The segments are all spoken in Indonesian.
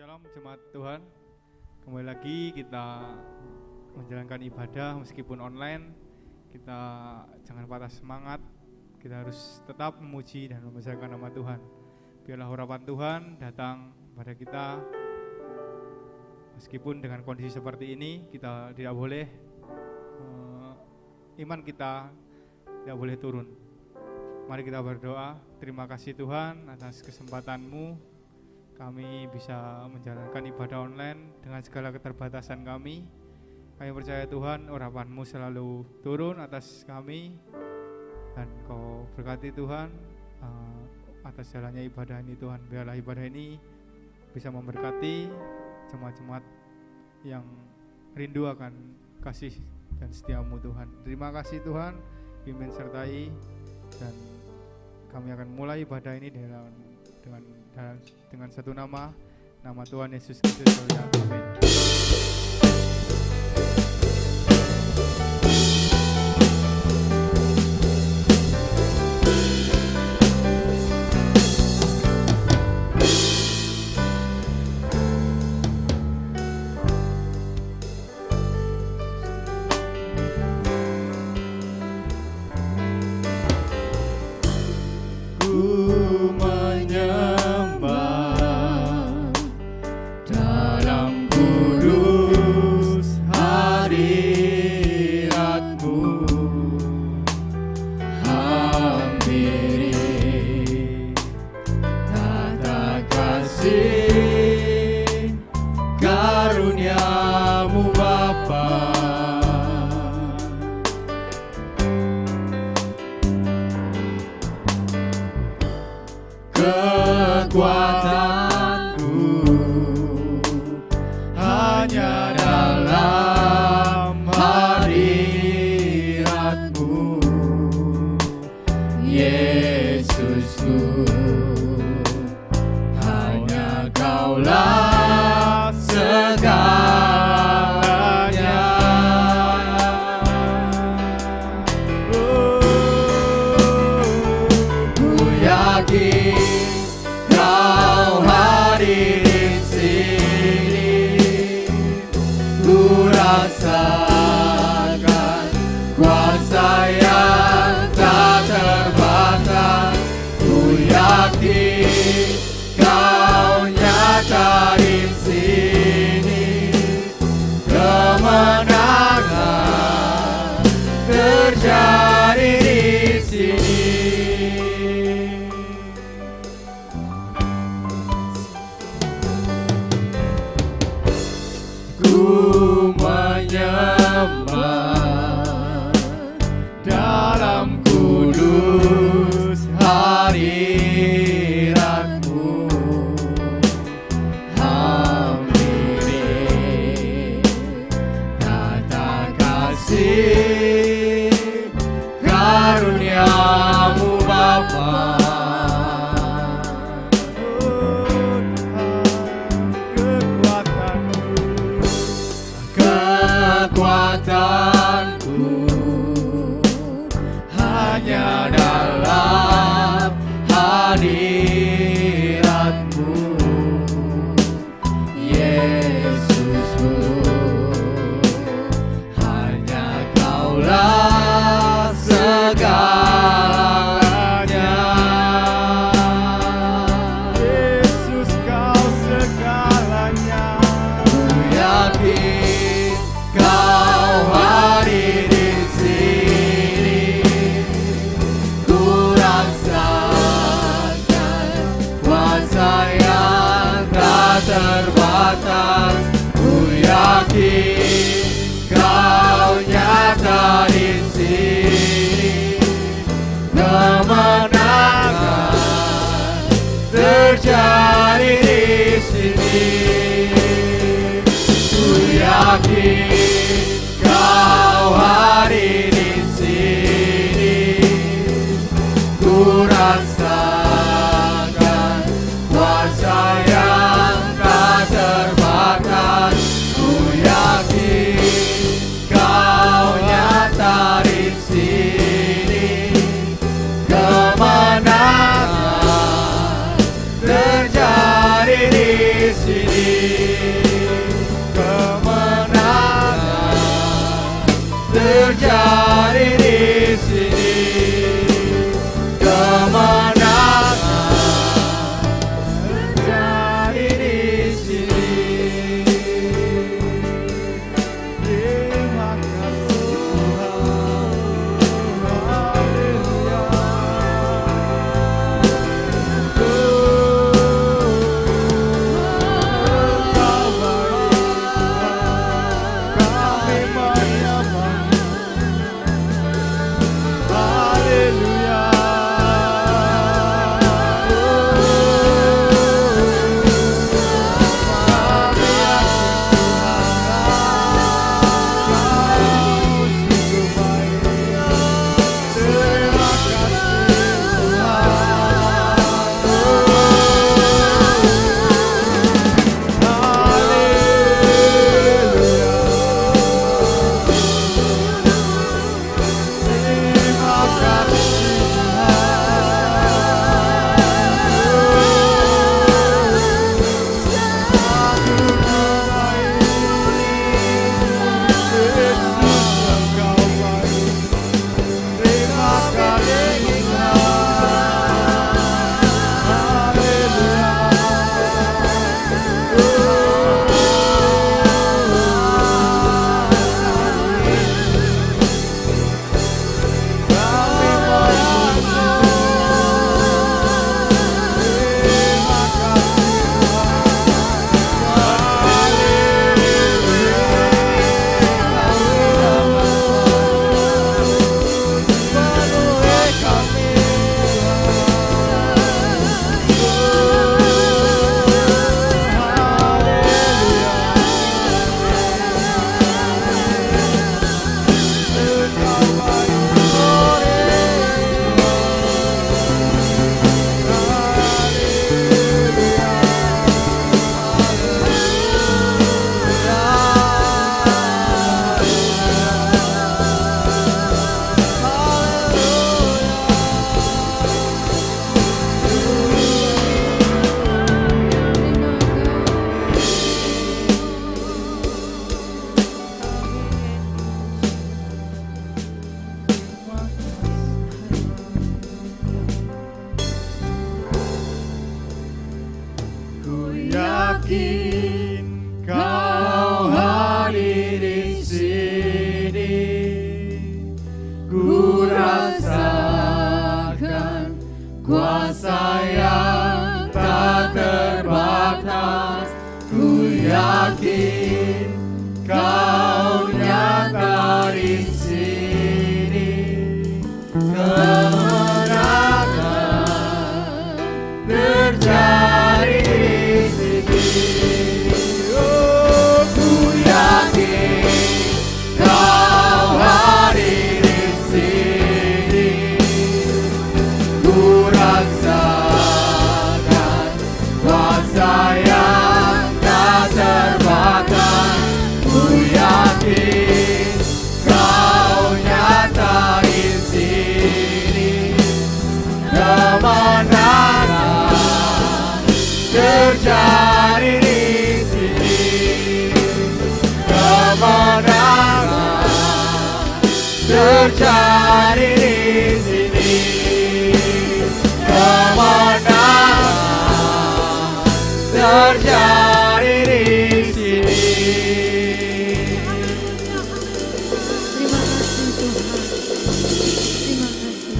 Shalom jemaat Tuhan. Kembali lagi kita menjalankan ibadah meskipun online. Kita jangan patah semangat. Kita harus tetap memuji dan membesarkan nama Tuhan. Biarlah harapan Tuhan datang pada kita. Meskipun dengan kondisi seperti ini, kita tidak boleh iman kita tidak boleh turun. Mari kita berdoa. Terima kasih Tuhan atas kesempatan-Mu. Kami bisa menjalankan ibadah online dengan segala keterbatasan kami. Kami percaya Tuhan, urapan-Mu selalu turun atas kami. Dan Kau berkati Tuhan atas jalannya ibadah ini Tuhan. Biarlah ibadah ini bisa memberkati jemaat-jemaat yang rindu akan kasih dan setia-Mu Tuhan. Terima kasih Tuhan, pimpin sertai. Dan kami akan mulai ibadah ini dengan satu nama Tuhan Yesus Kristus. Amin. Terjadi di sini. Kau nyata di sini, kemenangan terjadi di sini. Oh, ku yakin Kau hadir di sini, ku rasakan kuasa yang tak terbatas. Ku yakin Kau nyata di sini, kemenangan terjadi di sini, kemenangan terjadi di sini, kemenangan terjadi di sini. Terima kasih Tuhan. Terima kasih.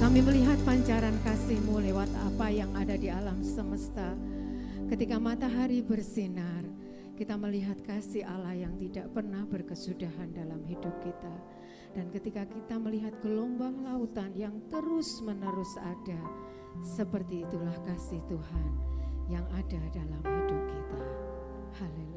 Kami melihat pancaran kasih-Mu lewat apa yang ada di alam semesta. Ketika matahari bersinar, kita melihat kasih Allah yang tidak pernah berkesudahan dalam hidup kita. Dan ketika kita melihat gelombang lautan yang terus-menerus ada, seperti itulah kasih Tuhan yang ada dalam hidup kita. Haleluya.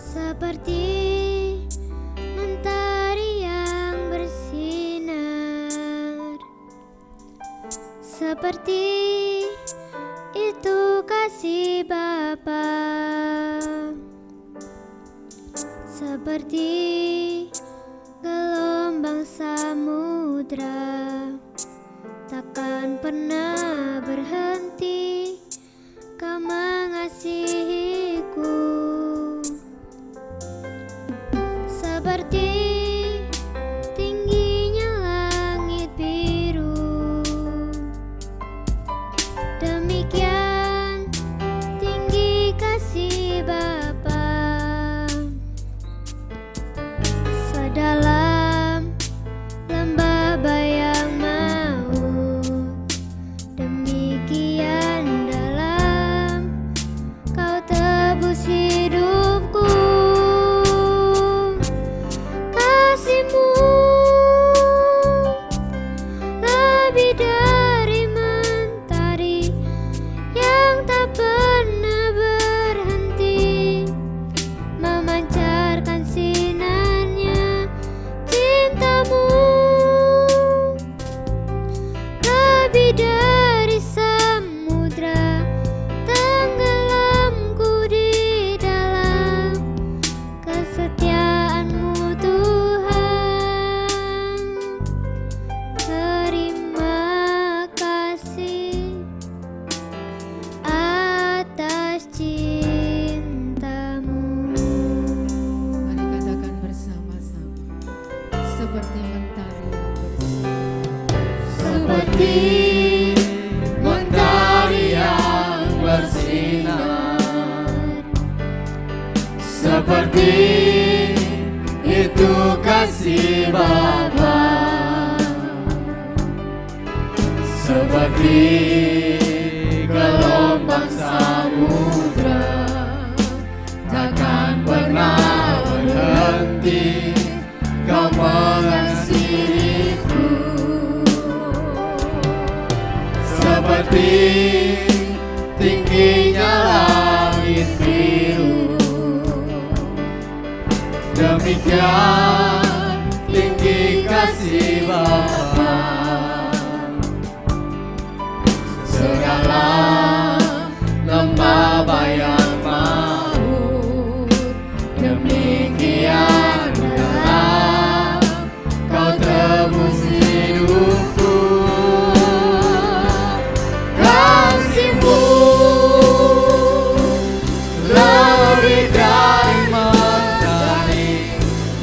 Seperti mentari yang bersinar, seperti itu kasih Bapa, seperti gelombang samudra, takkan pernah berhenti Kau mengasihiku. Seperti tingginya langit biru, demikian tinggi kasih Bapa. Sedalam lembah bayang maut, demikian dalam Kau tebus hidupku. Kasih-Mu lebih dari mentari yang tak pernah berhenti, memancarkan sinarnya. Cinta-Mu lebih dari samudra, tenggelamku di dalam kesetiaan-Mu Tuhan. Terima kasih atas cinta-Mu. Mari katakan bersama-sama. Seperti mentari yang bersinar. Seperti mentari yang bersinar, seperti itu kasih Bapa, seperti gelombang samudra, takkan pernah berhenti Kau mengasihiku. Seperti tingginya langit biru, demikian tinggi kasih Bapa, segala lembah bayang maut, demikian dalam Kau tebus hidupku. Kasih-Mu lebih dari mentari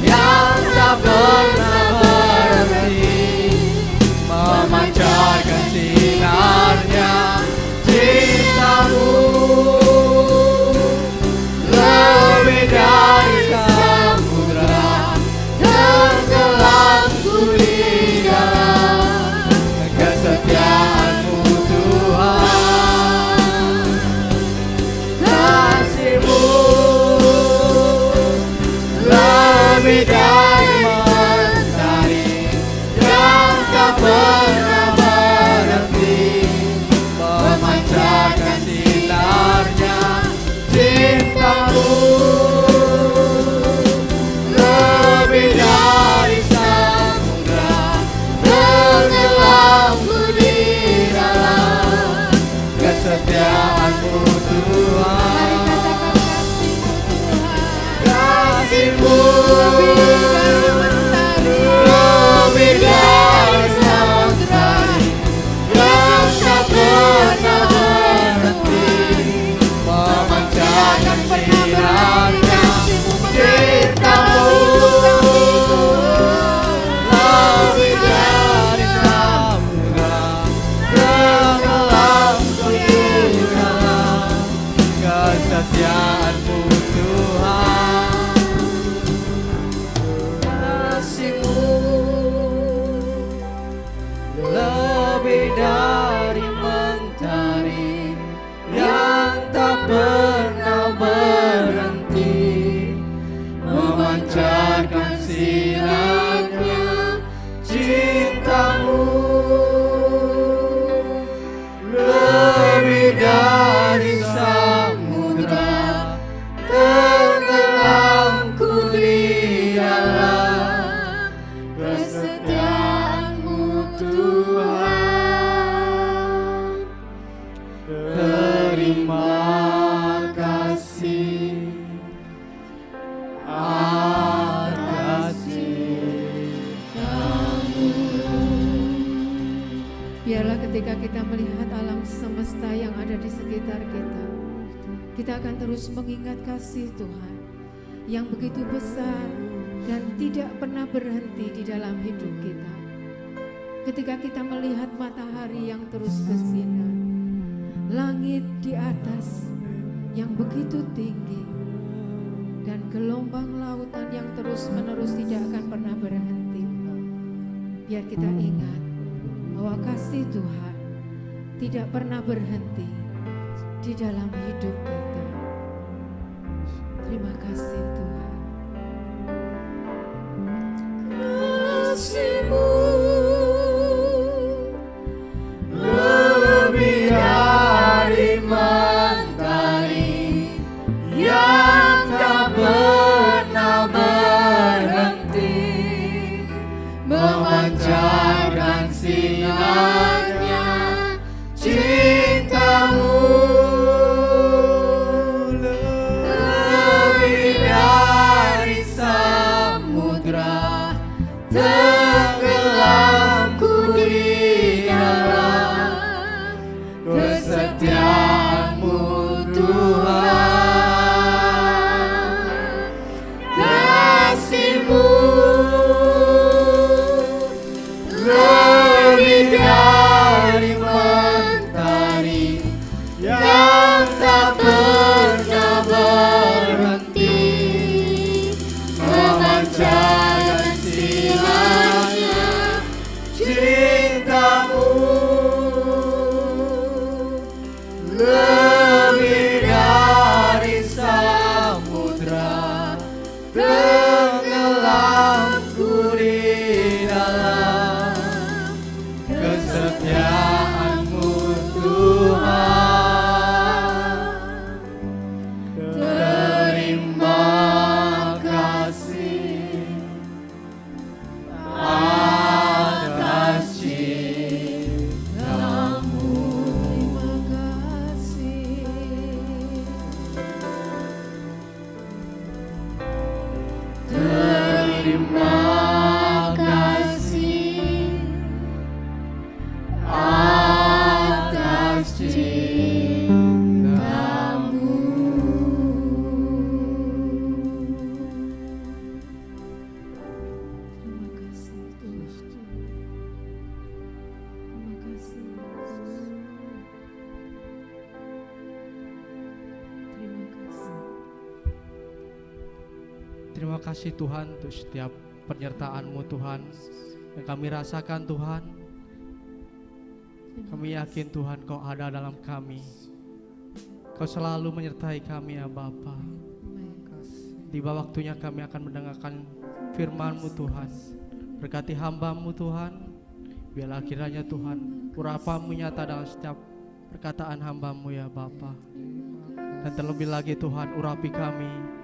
yang tak pernah berhenti, memancarkan sinarnya. Cinta-Mu lebih dari samudra, tenggelamku di dalam kesetiaan-Mu Tuhan. Kasih-Mu lebih dari mentari yang tak pernah berhenti, memancarkan sinarnya. Cinta-Mu lebih dari samudra, tenggelamku di dalam kesetiaan-Mu Tuhan. Kasih-Mu lebih dari samudra yang tak pernah berhenti, memancarkan sinarnya. Cinta-Mu lebih dari samudra, tenggelamku di dalam kesetiaan-Mu Tuhan. Kasih-Mu lebih dari mentari yang tak pernah berhenti, memancarkan sinarnya. Cinta-Mu lebih dari samudra, tenggelamku di dalam kesetiaan-Mu Tuhan. Terima kasih atas cinta-Mu. Biarlah ketika kita melihat alam semesta yang ada di sekitar kita akan terus mengingat kasih Tuhan yang begitu besar dan tidak pernah berhenti di dalam hidup kita. Ketika kita melihat matahari yang terus bersinar, langit di atas yang begitu tinggi, dan gelombang lautan yang terus-menerus tidak akan pernah berhenti. Biar kita ingat bahwa kasih Tuhan tidak pernah berhenti di dalam hidup kita. Terima kasih Tuhan. Kasih-Mu lebih dari mentari yang tak pernah berhenti, memancarkan sinarnya. Cinta-Mu lebih dari samudra, tenggelamku di dalam kesetiaan-Mu Tuhan. Kasih-Mu terima kasih Tuhan untuk setiap penyertaan-Mu Tuhan yang kami rasakan Tuhan. Kami yakin Tuhan Kau ada dalam kami. Kau selalu menyertai kami ya Bapa. Tiba waktunya kami akan mendengarkan firman-Mu Tuhan. Berkati hamba-Mu Tuhan. Biarlah kiranya Tuhan urapan-Mu nyata dalam setiap perkataan hamba-Mu ya Bapa. Dan terlebih lagi Tuhan urapi kami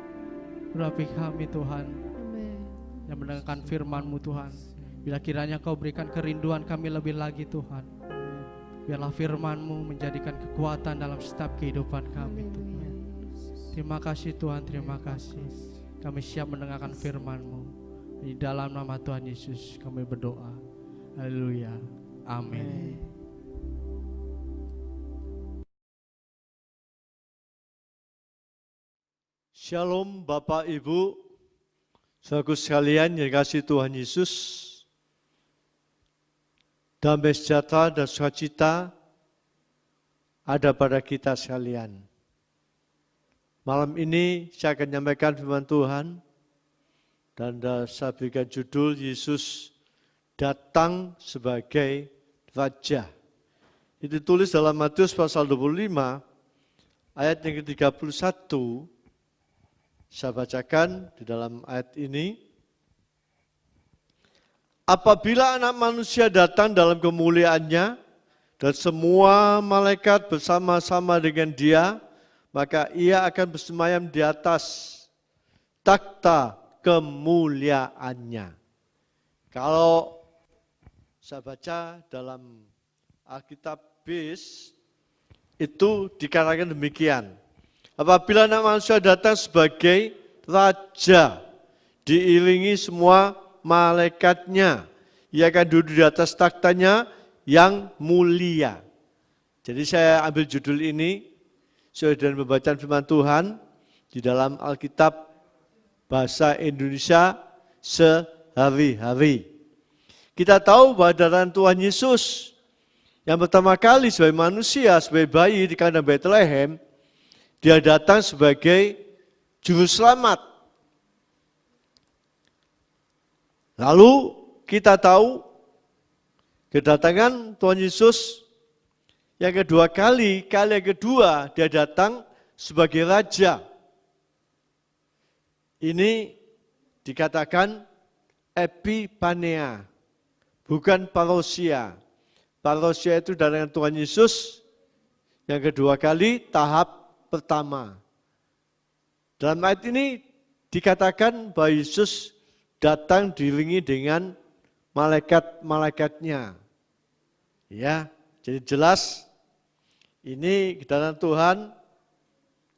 Tuhan yang mendengarkan firman-Mu Tuhan. Bila kiranya Kau berikan kerinduan kami lebih lagi Tuhan. Biarlah firman-Mu menjadikan kekuatan dalam setiap kehidupan kami Tuhan. Terima kasih Tuhan, terima kasih. Kami siap mendengarkan firman-Mu. Di dalam nama Tuhan Yesus kami berdoa. Haleluya. Amin. Shalom Bapak Ibu, saudaraku sekalian yang dikasihi Tuhan Yesus. Damai sejahtera dan sukacita ada pada kita sekalian. Malam ini saya akan menyampaikan firman Tuhan dan saya berikan judul Yesus datang sebagai Raja. Itu ditulis dalam Matius pasal 25 ayat yang ke-31. Saya bacakan di dalam ayat ini. Apabila anak manusia datang dalam kemuliaannya dan semua malaikat bersama-sama dengan dia, maka ia akan bersemayam di atas takhta kemuliaannya. Kalau saya baca dalam Alkitab BIS, itu dikatakan demikian. Apabila anak manusia datang sebagai raja, diiringi semua malaikatnya, ia akan duduk di atas takhtanya yang mulia. Jadi saya ambil judul ini, saudara membacaan firman Tuhan di dalam Alkitab bahasa Indonesia sehari-hari. Kita tahu bahwa datang Tuhan Yesus yang pertama kali sebagai manusia, sebagai bayi di kandang Bethlehem, dia datang sebagai juru selamat. Lalu kita tahu kedatangan Tuhan Yesus yang kedua kali yang kedua dia datang sebagai raja. Ini dikatakan epiphania, bukan parousia. Parousia itu datang Tuhan Yesus yang kedua kali tahap pertama. Dalam ayat ini dikatakan bahwa Yesus datang diiringi dengan malaikat-malaikatnya. Ya, jadi jelas ini kedatangan Tuhan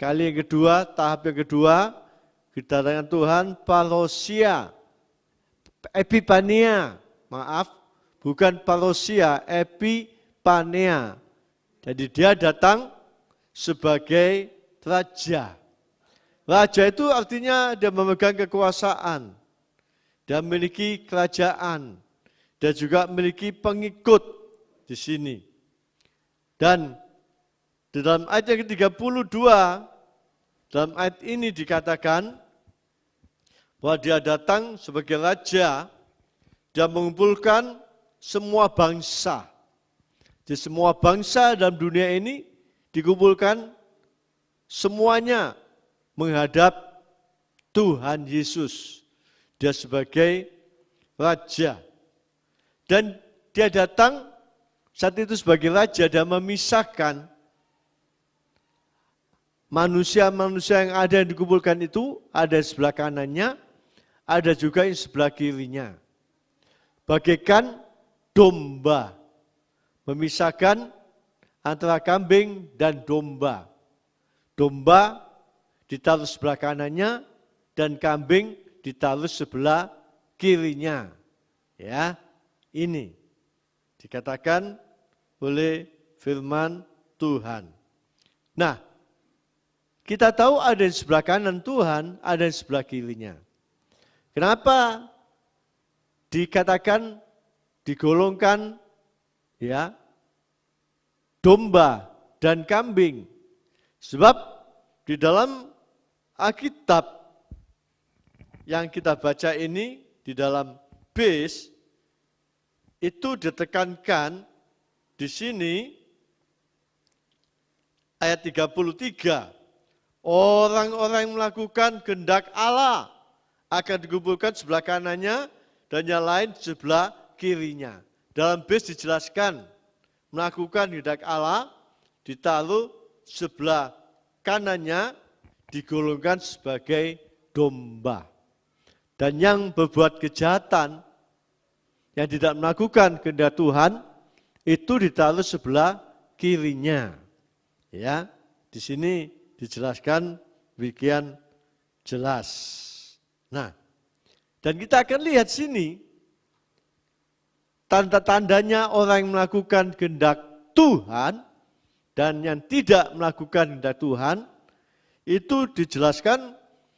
kali yang kedua, tahap yang kedua, kedatangan Tuhan parousia, epiphania, bukan parousia, epiphania. Jadi dia datang sebagai raja. Raja itu artinya dia memegang kekuasaan, dia memiliki kerajaan, dan juga memiliki pengikut di sini. Dan di dalam ayat yang ke-32, dalam ayat ini dikatakan bahwa dia datang sebagai raja, dia mengumpulkan semua bangsa. Di semua bangsa dalam dunia ini dikumpulkan semuanya menghadap Tuhan Yesus. Dia sebagai raja. Dan dia datang saat itu sebagai raja dan memisahkan manusia-manusia yang ada yang dikumpulkan itu, ada di sebelah kanannya, ada juga di sebelah kirinya. Bagaikan domba, memisahkan antara kambing dan domba. Domba ditaruh sebelah kanannya dan kambing ditaruh sebelah kirinya. Ya, ini dikatakan oleh firman Tuhan. Nah, kita tahu ada di sebelah kanan Tuhan, ada di sebelah kirinya. Kenapa dikatakan digolongkan ya domba dan kambing? Sebab di dalam Alkitab yang kita baca ini di dalam base itu ditekankan di sini ayat 33. Orang-orang yang melakukan kehendak Allah akan dikumpulkan sebelah kanannya dan yang lain sebelah kirinya. Dalam base dijelaskan melakukan kehendak Allah ditaruh sebelah kanannya digolongkan sebagai domba. Dan yang berbuat kejahatan yang tidak melakukan kehendak Tuhan itu ditaruh sebelah kirinya. Ya, di sini dijelaskan demikian jelas. Nah, dan kita akan lihat sini tanda-tandanya orang yang melakukan kehendak Tuhan dan yang tidak melakukan kehendak Tuhan itu dijelaskan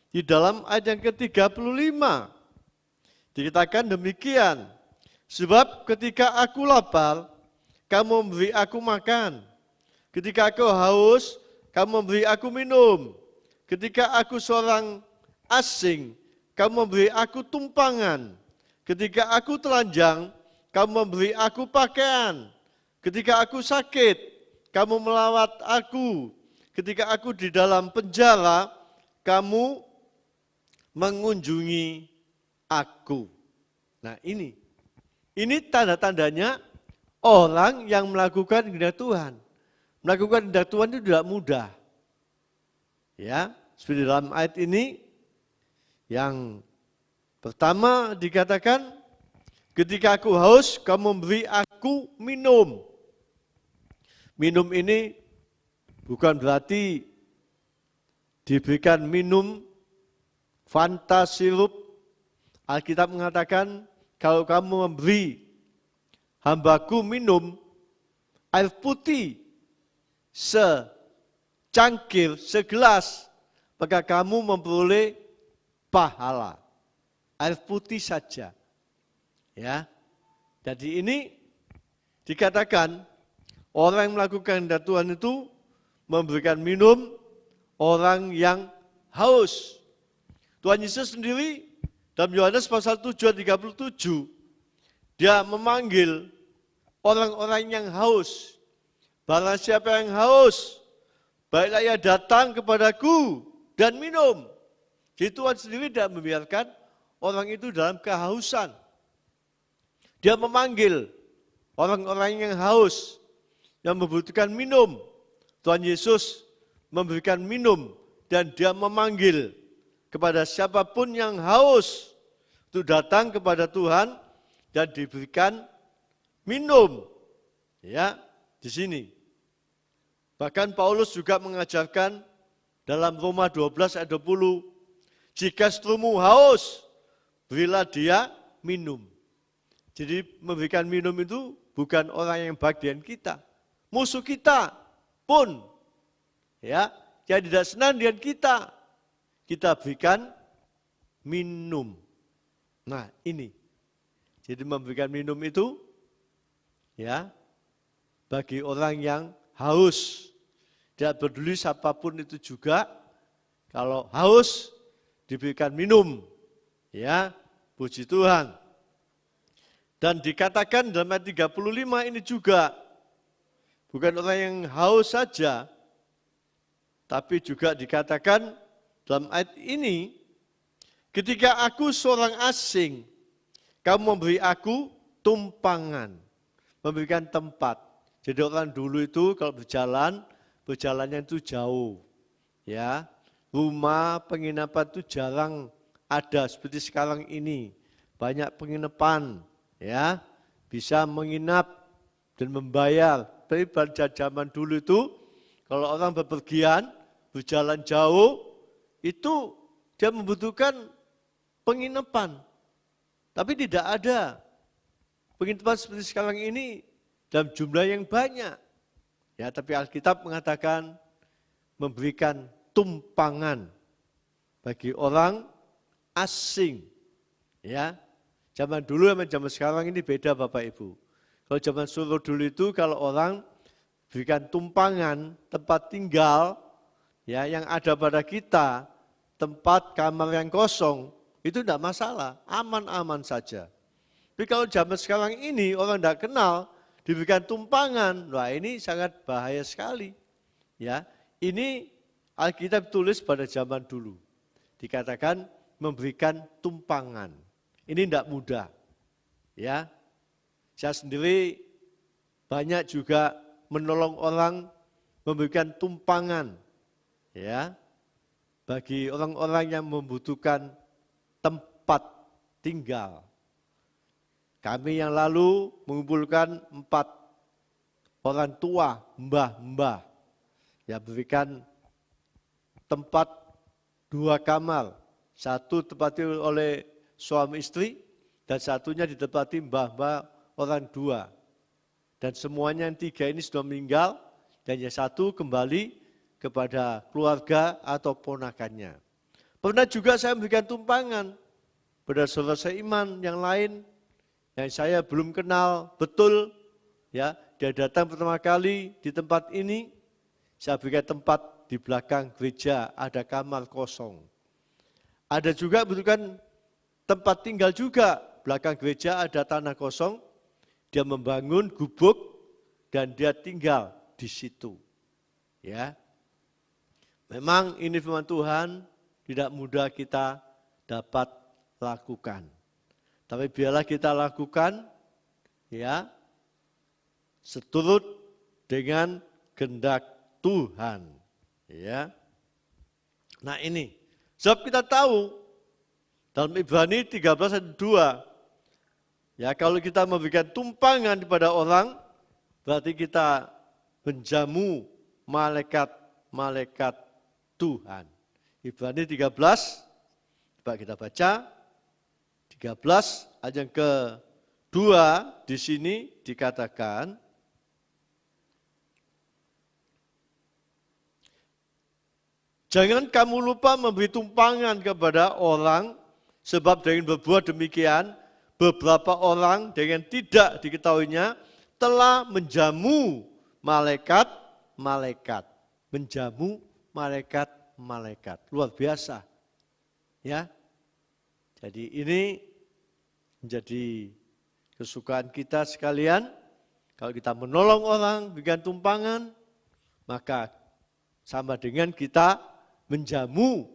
di dalam ayat yang ke-35. Dikatakan demikian, sebab ketika aku lapar, kamu memberi aku makan. Ketika aku haus, kamu memberi aku minum. Ketika aku seorang asing, kamu memberi aku tumpangan. Ketika aku telanjang, kamu memberi aku pakaian. Ketika aku sakit, kamu melawat aku. Ketika aku di dalam penjara, kamu mengunjungi aku. Nah ini tanda-tandanya orang yang melakukan kehendak Tuhan. Melakukan kehendak Tuhan itu tidak mudah. Ya, seperti dalam ayat ini yang pertama dikatakan, ketika aku haus, kamu memberi aku minum. Minum ini bukan berarti diberikan minum Fanta sirup. Alkitab mengatakan, kalau kamu memberi hambaku minum air putih secangkir, segelas, maka kamu memperoleh pahala. Air putih saja. Ya. Jadi ini dikatakan orang yang melakukan kehendak Tuhan itu memberikan minum orang yang haus. Tuhan Yesus sendiri dalam Yohanes pasal 7 ayat 37, dia memanggil orang-orang yang haus. Barang siapa yang haus, baiklah ia datang kepadaku dan minum. Jadi Tuhan sendiri tidak membiarkan orang itu dalam kehausan. Dia memanggil orang-orang yang haus, yang membutuhkan minum. Tuhan Yesus memberikan minum dan dia memanggil kepada siapapun yang haus untuk datang kepada Tuhan dan diberikan minum. Ya, di sini. Bahkan Paulus juga mengajarkan dalam Roma 12 ayat 20, jika seterumu haus, berilah dia minum. Jadi memberikan minum itu bukan orang yang bagian kita. Musuh kita pun, ya, yang tidak senang dengan kita berikan minum. Nah ini, jadi memberikan minum itu, ya, bagi orang yang haus. Tidak peduli siapapun itu juga, kalau haus diberikan minum. Ya, puji Tuhan. Dan dikatakan dalam ayat 35 ini juga, bukan orang yang haus saja, tapi juga dikatakan dalam ayat ini, ketika aku seorang asing, kamu memberi aku tumpangan, memberikan tempat. Jadi orang dulu itu kalau berjalannya itu jauh. Ya, rumah penginapan itu jarang ada seperti sekarang ini. Banyak penginapan, ya, bisa menginap dan membayar. Tapi pada zaman dulu itu, kalau orang bepergian, berjalan jauh, itu dia membutuhkan penginapan. Tapi tidak ada penginapan seperti sekarang ini dalam jumlah yang banyak. Ya, tapi Alkitab mengatakan memberikan tumpangan bagi orang asing. Ya, zaman dulu sama zaman sekarang ini beda Bapak Ibu. Kalau zaman Solo dulu itu kalau orang berikan tumpangan tempat tinggal, ya, yang ada pada kita, tempat kamar yang kosong, itu tidak masalah, aman-aman saja. Tapi kalau zaman sekarang ini orang tidak kenal, diberikan tumpangan, wah ini sangat bahaya sekali. Ya, ini Alkitab tulis pada zaman dulu, dikatakan memberikan tumpangan. Ini tidak mudah. Ya, saya sendiri banyak juga menolong orang memberikan tumpangan, ya, bagi orang-orang yang membutuhkan tempat tinggal. Kami yang lalu mengumpulkan 4 orang tua, mbah-mbah, yang berikan tempat 2 kamar, 1 ditempati oleh suami istri, dan satunya ditempati mbah-mbah orang 2. Dan semuanya yang 3 ini sudah meninggal, dan yang 1 kembali kepada keluarga atau ponakannya. Pernah juga saya memberikan tumpangan pada saudara seiman yang lain, yang saya belum kenal betul, ya, dia datang pertama kali di tempat ini, saya berikan tempat di belakang gereja, ada kamar kosong. Ada juga butuhkan tempat tinggal juga, belakang gereja ada tanah kosong, dia membangun gubuk dan dia tinggal di situ. Ya, memang ini firman Tuhan tidak mudah kita dapat lakukan. Tapi biarlah kita lakukan, ya, seturut dengan kehendak Tuhan. Ya, nah ini, sebab kita tahu dalam Ibrani 13 ayat 2, ya, kalau kita memberikan tumpangan kepada orang, berarti kita menjamu malaikat-malaikat Tuhan. Ibrani 13, coba kita baca, 13 ayat yang ke-2 di sini dikatakan, jangan kamu lupa memberi tumpangan kepada orang, sebab dengan berbuat demikian, beberapa orang dengan tidak diketahuinya telah menjamu malaikat-malaikat. Menjamu malaikat-malaikat. Luar biasa. Ya. Jadi ini menjadi kesukaan kita sekalian. Kalau kita menolong orang, berikan tumpangan, maka sama dengan kita menjamu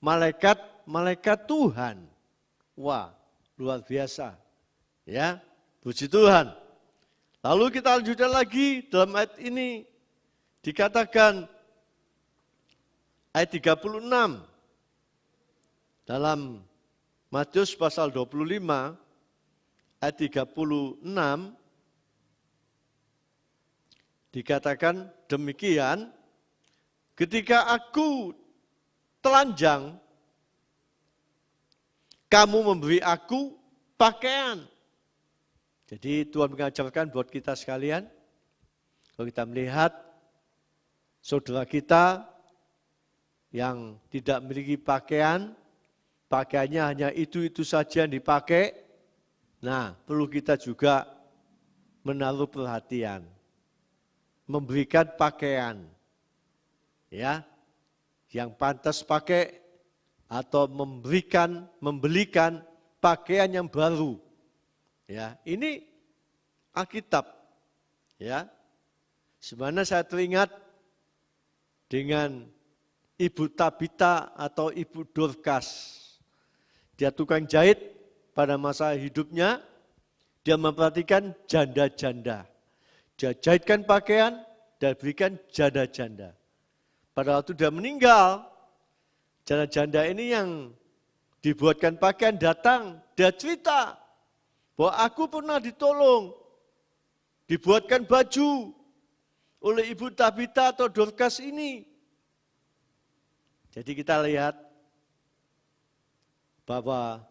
malaikat-malaikat Tuhan. Wah, luar biasa. Ya, puji Tuhan. Lalu kita lanjutkan lagi dalam ayat ini. Dikatakan ayat 36. Dalam Matius pasal 25 ayat 36 dikatakan demikian, ketika aku telanjang, kamu memberi aku pakaian. Jadi Tuhan mengajarkan buat kita sekalian, kalau kita melihat saudara kita yang tidak memiliki pakaian, pakaiannya hanya itu-itu saja yang dipakai, nah perlu kita juga menaruh perhatian, memberikan pakaian, ya, yang pantas pakai, atau membelikan pakaian yang baru. Ya, ini Alkitab. Ya. Sebenarnya saya teringat dengan Ibu Tabita atau Ibu Dorcas. Dia tukang jahit pada masa hidupnya, dia memperhatikan janda-janda. Dia jahitkan pakaian dan berikan janda-janda. Pada waktu dia meninggal, janda-janda ini yang dibuatkan pakaian datang, dia cerita bahwa aku pernah ditolong, dibuatkan baju oleh Ibu Tabita atau Dorcas ini. Jadi kita lihat bahwa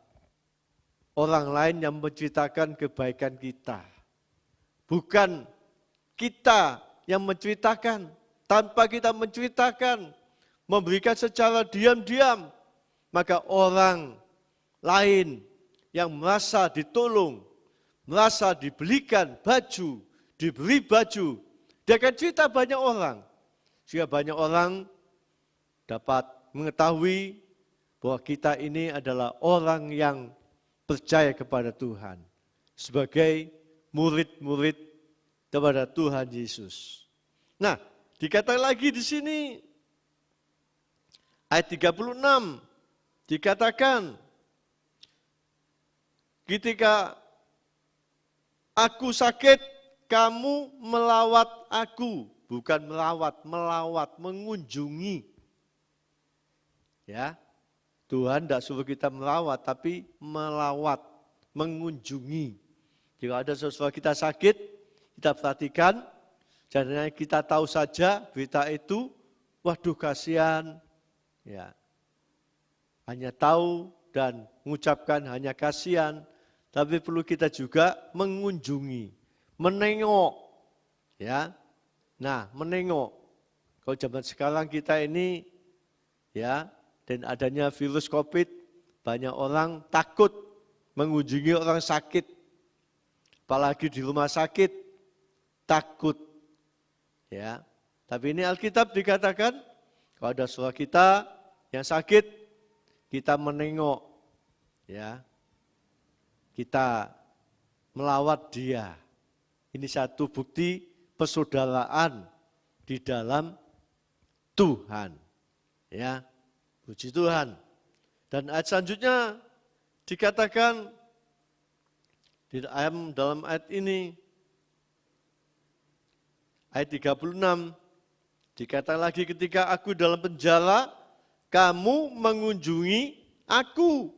orang lain yang menceritakan kebaikan kita, bukan kita yang menceritakan. Tanpa kita menceritakan, memberikan secara diam-diam, maka orang lain yang merasa ditolong, merasa dibelikan baju, diberi baju, dia akan cerita banyak orang. Sehingga banyak orang dapat mengetahui bahwa kita ini adalah orang yang percaya kepada Tuhan sebagai murid-murid kepada Tuhan Yesus. Nah, dikatakan lagi di sini ayat 36 dikatakan ketika aku sakit kamu melawat aku, bukan melawat, mengunjungi. Ya. Tuhan tidak suruh kita melawat, tapi melawat, mengunjungi. Jika ada sesuatu kita sakit, kita perhatikan, jangan kita tahu saja berita itu, waduh kasihan, ya. Hanya tahu dan mengucapkan hanya kasihan, tapi perlu kita juga mengunjungi, menengok, ya. Nah, menengok. Kalau zaman sekarang kita ini, ya. Dan adanya virus COVID, banyak orang takut mengunjungi orang sakit. Apalagi di rumah sakit, takut. Ya. Tapi ini Alkitab dikatakan, kalau ada saudara kita yang sakit, kita menengok. Ya. Kita melawat dia. Ini satu bukti persaudaraan di dalam Tuhan. Ya. Puji Tuhan. Dan ayat selanjutnya dikatakan dalam ayat ini, ayat 36, dikatakan lagi ketika aku dalam penjara, kamu mengunjungi aku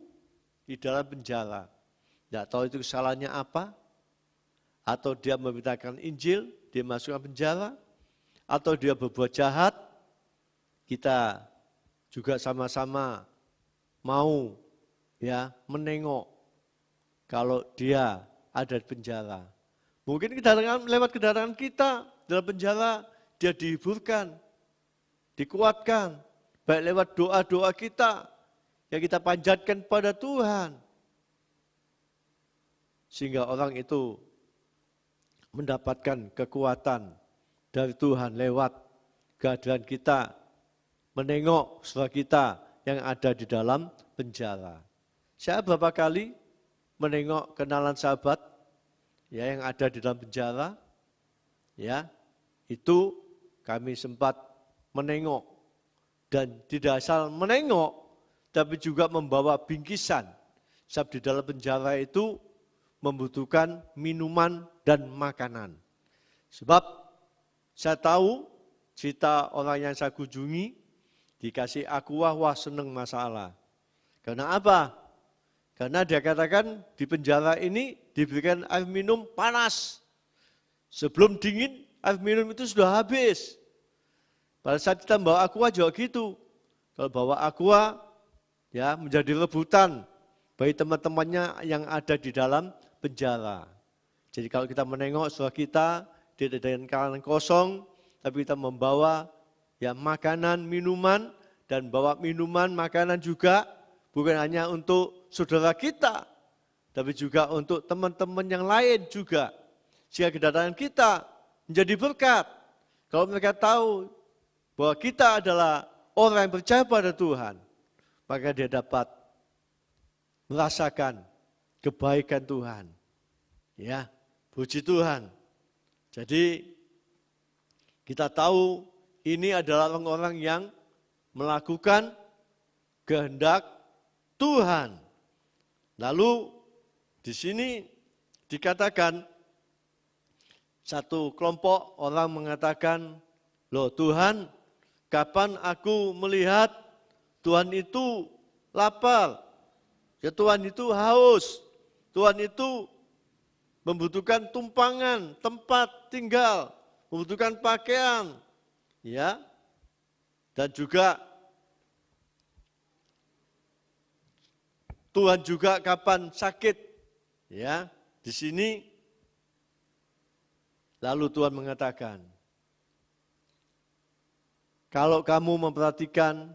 di dalam penjara. Tidak tahu itu kesalahannya apa, atau dia memberitakan Injil, dia masukkan penjara, atau dia berbuat jahat, kita juga sama-sama mau ya menengok kalau dia ada di penjara. Mungkin lewat kedatangan kita dalam penjara, dia dihiburkan, dikuatkan, baik lewat doa-doa kita yang kita panjatkan pada Tuhan. Sehingga orang itu mendapatkan kekuatan dari Tuhan lewat kehadiran kita, menengok saudara kita yang ada di dalam penjara. Saya berapa kali menengok kenalan sahabat ya yang ada di dalam penjara, ya itu kami sempat menengok dan tidak asal menengok, tapi juga membawa bingkisan. Sebab di dalam penjara itu membutuhkan minuman dan makanan. Sebab saya tahu cerita orang yang saya kunjungi, dikasih aqua, wah seneng masalah. Karena apa? Karena dia katakan di penjara ini diberikan air minum panas. Sebelum dingin, air minum itu sudah habis. Pada saat kita bawa aqua juga gitu. Kalau bawa aqua, ya menjadi rebutan bagi teman-temannya yang ada di dalam penjara. Jadi kalau kita menengok saudara kita, dia dengan kalangan kosong, tapi kita membawa ya makanan, minuman, dan bawa minuman, makanan juga bukan hanya untuk saudara kita, tapi juga untuk teman-teman yang lain juga. Sehingga kedatangan kita menjadi berkat. Kalau mereka tahu bahwa kita adalah orang yang percaya pada Tuhan, maka dia dapat merasakan kebaikan Tuhan. Ya, puji Tuhan. Jadi kita tahu ini adalah orang-orang yang melakukan kehendak Tuhan. Lalu di sini dikatakan satu kelompok orang mengatakan, loh Tuhan, kapan aku melihat Tuhan itu lapar, ya Tuhan itu haus, Tuhan itu membutuhkan tumpangan, tempat tinggal, membutuhkan pakaian, ya, dan juga Tuhan juga kapan sakit, ya. Di sini lalu Tuhan mengatakan, kalau kamu memperhatikan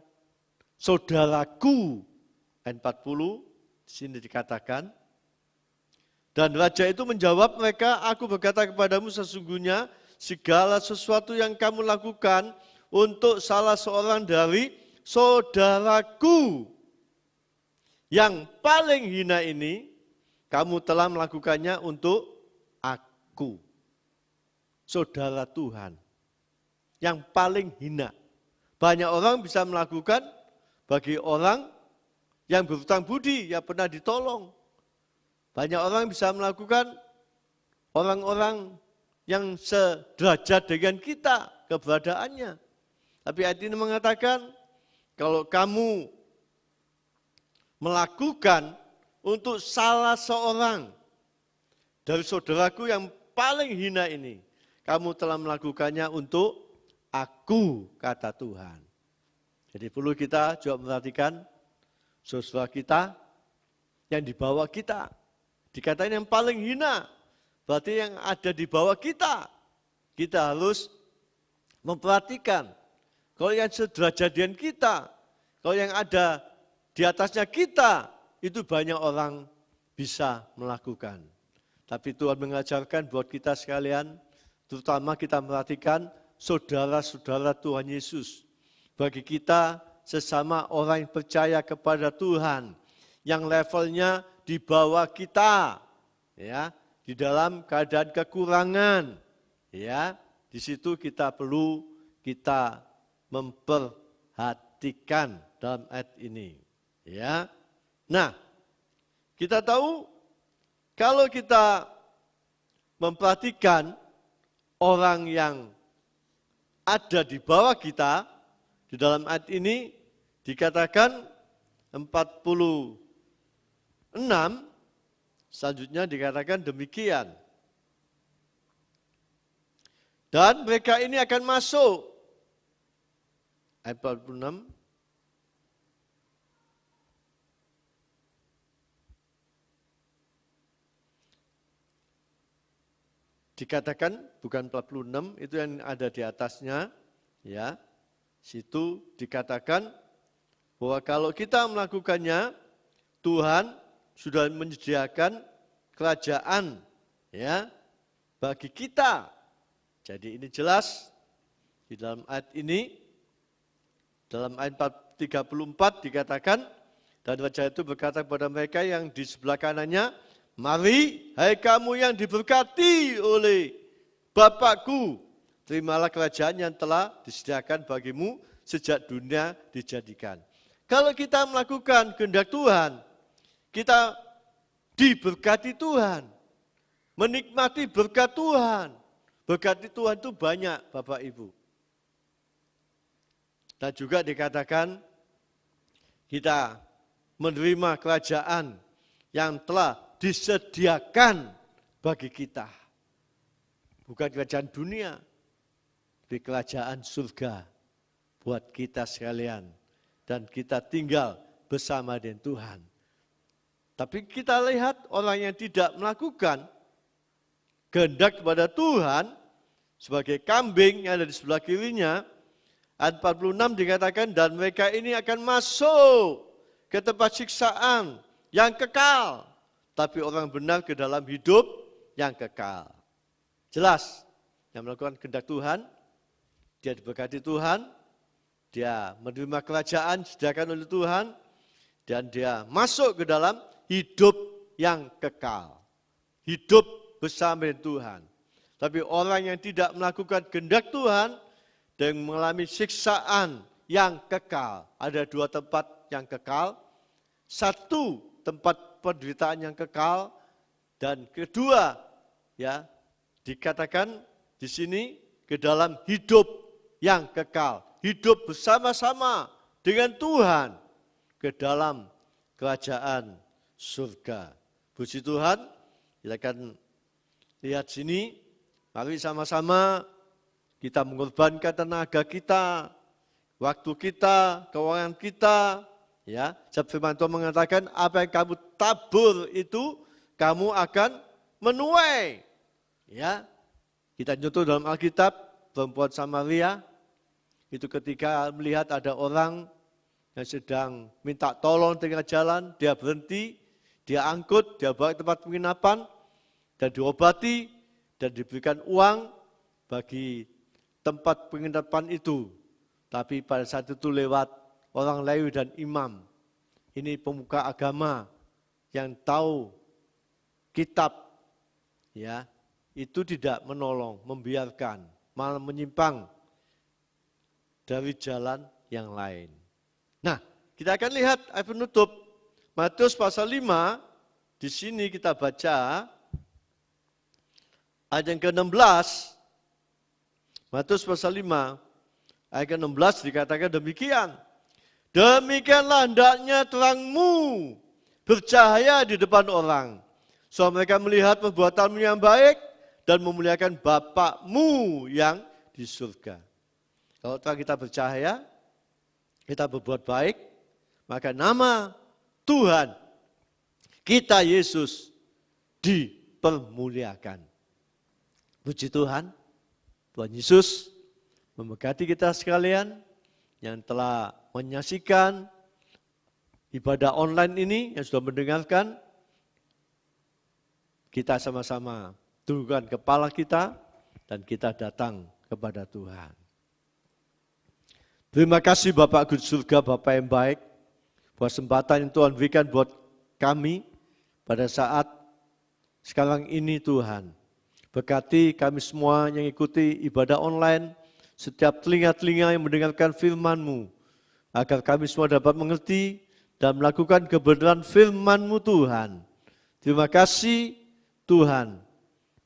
saudaraku, ayat 40 di sini dikatakan, dan raja itu menjawab mereka, aku berkata kepadamu sesungguhnya segala sesuatu yang kamu lakukan untuk salah seorang dari saudaraku, yang paling hina ini, kamu telah melakukannya untuk aku. Saudara Tuhan, yang paling hina. Banyak orang bisa melakukan bagi orang yang berhutang budi, yang pernah ditolong. Banyak orang bisa melakukan orang-orang yang sederajat dengan kita, keberadaannya. Tapi ayat ini mengatakan, kalau kamu melakukan untuk salah seorang dari saudaraku yang paling hina ini, kamu telah melakukannya untuk aku, kata Tuhan. Jadi perlu kita juga memperhatikan saudara kita yang di bawah kita. Dikatakan yang paling hina, berarti yang ada di bawah kita. Kita harus memperhatikan. Kalau yang sederajat dengan kita, kalau yang ada di atasnya kita, itu banyak orang bisa melakukan. Tapi Tuhan mengajarkan buat kita sekalian, terutama kita perhatikan saudara-saudara Tuhan Yesus. Bagi kita sesama orang yang percaya kepada Tuhan, yang levelnya di bawah kita, ya, di dalam keadaan kekurangan, ya, di situ kita perlu kita memperhatikan dalam ayat ini, ya. Nah, kita tahu kalau kita memperhatikan orang yang ada di bawah kita, di dalam ayat ini dikatakan 46, selanjutnya dikatakan demikian. Dan mereka ini akan masuk, ayat 46, dikatakan bukan 46, itu yang ada di atasnya, ya. Situ dikatakan bahwa kalau kita melakukannya, Tuhan sudah menyediakan kerajaan, ya, bagi kita. Jadi ini jelas di dalam ayat ini, dalam ayat 34 dikatakan, dan raja itu berkata kepada mereka yang di sebelah kanannya, mari, hai kamu yang diberkati oleh Bapakku, terimalah kerajaan yang telah disediakan bagimu sejak dunia dijadikan. Kalau kita melakukan kehendak Tuhan, kita diberkati Tuhan, menikmati berkat Tuhan. Berkat Tuhan itu banyak, Bapak Ibu. Dan juga dikatakan kita menerima kerajaan yang telah disediakan bagi kita. Bukan kerajaan dunia, tapi kerajaan surga buat kita sekalian. Dan kita tinggal bersama dengan Tuhan. Tapi kita lihat orang yang tidak melakukan kehendak kepada Tuhan, sebagai kambing yang ada di sebelah kirinya, ayat 46 dikatakan, dan mereka ini akan masuk ke tempat siksaan yang kekal, tapi orang benar ke dalam hidup yang kekal. Jelas, yang melakukan kehendak Tuhan, dia diberkati Tuhan, dia menerima kerajaan disediakan oleh Tuhan, dan dia masuk ke dalam hidup yang kekal. Hidup bersama dengan Tuhan. Tapi orang yang tidak melakukan kehendak Tuhan, dan mengalami siksaan yang kekal. Ada dua tempat yang kekal. Satu, tempat penderitaan yang kekal, dan kedua, ya, dikatakan di sini ke dalam hidup yang kekal, hidup bersama-sama dengan Tuhan ke dalam kerajaan surga. Puji Tuhan, kita akan lihat sini, mari sama-sama kita mengorbankan tenaga kita, waktu kita, keuangan kita, ya. Sebab firman Tuhan mengatakan, apa yang kamu tabur itu kamu akan menuai. Ya. Kita contoh dalam Alkitab, perempuan Samaria itu ketika melihat ada orang yang sedang minta tolong tengah jalan, dia berhenti, dia angkut, dia bawa ke tempat penginapan dan diobati dan diberikan uang bagi tempat penginapan itu. Tapi pada saat itu lewat orang Lewi dan imam. ini pemuka agama yang tahu kitab, ya, itu tidak menolong, membiarkan, malah menyimpang dari jalan yang lain. Nah, kita akan lihat ayat penutup Matius pasal 5. Di sini kita baca ayat yang ke-16. Matius pasal 5 ayat ke-16 dikatakan demikian. Demikianlah hendaknya terangmu bercahaya di depan orang, supaya mereka melihat perbuatanmu yang baik dan memuliakan Bapakmu yang di surga. Kalau terang kita bercahaya, kita berbuat baik, maka nama Tuhan kita Yesus dipermuliakan. Puji Tuhan, Tuhan Yesus memberkati kita sekalian yang telah menyaksikan ibadah online ini, yang sudah mendengarkan. Kita sama-sama tundukkan kepala kita dan kita datang kepada Tuhan. Terima kasih Bapak Guru surga, Bapak yang baik, buat kesempatan yang Tuhan berikan buat kami pada saat sekarang ini Tuhan. Berkati kami semua yang ikuti ibadah online, setiap telinga-telinga yang mendengarkan firman-Mu, agar kami semua dapat mengerti dan melakukan kebenaran firman-Mu Tuhan. Terima kasih Tuhan,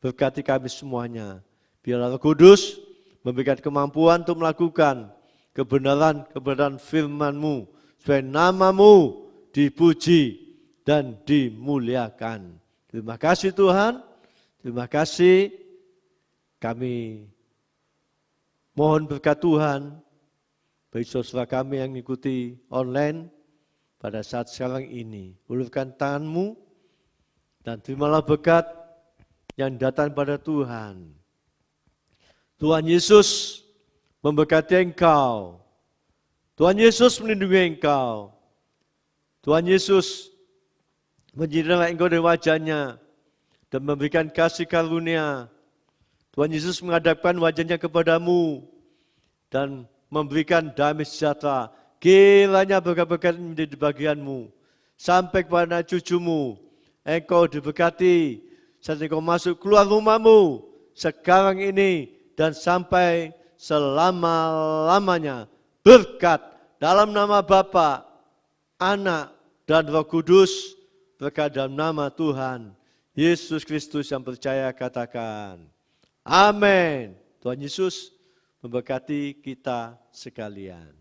berkati kami semuanya. Biarlah Roh Kudus memberikan kemampuan untuk melakukan kebenaran firman-Mu, supaya nama-Mu dipuji dan dimuliakan. Terima kasih Tuhan, terima kasih. Kami mohon berkat Tuhan bagi saudara kami yang mengikuti online pada saat sekarang ini. Ulurkan tangan-Mu dan terimalah berkat yang datang pada Tuhan. Tuhan Yesus memberkati engkau. Tuhan Yesus melindungi engkau. Tuhan Yesus menyinari engkau dari wajahnya dan memberikan kasih karunia. Tuhan Yesus menghadapkan wajahnya kepadamu dan memberikan damai sejahtera. Kiranya berkat-berkat menjadi bagianmu sampai kepada cucumu. Engkau diberkati saat engkau masuk keluar rumahmu sekarang ini dan sampai selama-lamanya. Berkat dalam nama Bapa, Anak, dan Roh Kudus. Berkat dalam nama Tuhan Yesus Kristus yang percaya katakan amin. Tuhan Yesus memberkati kita sekalian.